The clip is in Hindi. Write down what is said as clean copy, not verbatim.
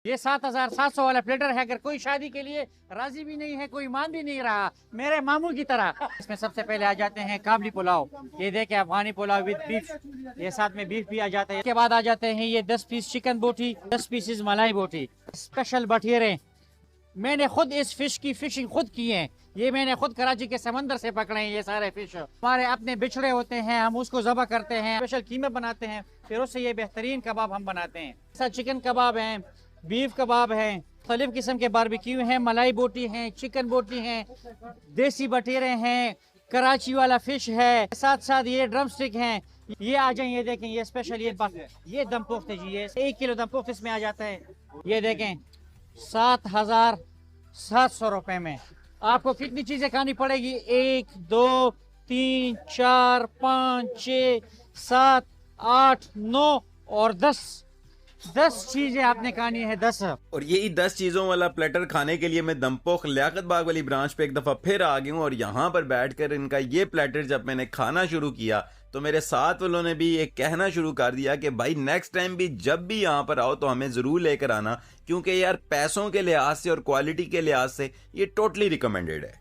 ये 7,700 वाला प्लेटर है। अगर कोई शादी के लिए राजी भी नहीं है, कोई मान भी नहीं रहा, मेरे मामू की तरह। इसमें सबसे पहले आ जाते हैं काबली पुलाव। ये देखे अफगानी पुलाव विद बीफ, ये साथ में बीफ भी आ जाता है। इसके बाद आ जाते हैं ये 10 पीस चिकन बोटी, 10 पीसेस मलाई बोटी, स्पेशल बटेरे। मैंने खुद इस फिश की फिशिंग खुद की है। ये मैंने खुद कराची के समंदर से पकड़े हैं। ये सारे फिश हमारे अपने बिछड़े होते हैं, हम उसको ज़बह करते हैं, स्पेशल कीमे बनाते हैं, फिर उससे ये बेहतरीन कबाब हम बनाते हैं। ऐसा चिकन कबाब हैं, बीफ कबाब हैं, मुख्तलिफ किस्म के बारबेक्यू हैं, मलाई बोटी हैं, चिकन बोटी हैं, देसी बटेरे हैं, कराची वाला फिश है, साथ साथ ये ड्रम स्टिक हैं। ये आ जाए, ये देखें, ये स्पेशल ये दम पुख्त है जी। ये 1 किलो दम पुख्त इसमें आ जाता है। ये देखें 7,700 रुपए में आपको कितनी चीजें खानी पड़ेगी? 1 2 3 4 5 6 7 8 9 और 10 चीजें आपने खानी है। 10 और यही 10 चीजों वाला प्लेटर खाने के लिए मैं दमपोख लियाकत बाग वाली ब्रांच पे एक दफा फिर आ गया हूँ। और यहाँ पर बैठकर इनका ये प्लेटर जब मैंने खाना शुरू किया तो मेरे साथ वालों ने भी ये कहना शुरू कर दिया कि भाई नेक्स्ट टाइम भी जब भी यहाँ पर आओ तो हमें जरूर लेकर आना, क्योंकि यार पैसों के लिहाज से और क्वालिटी के लिहाज से ये टोटली रिकमेंडेड है।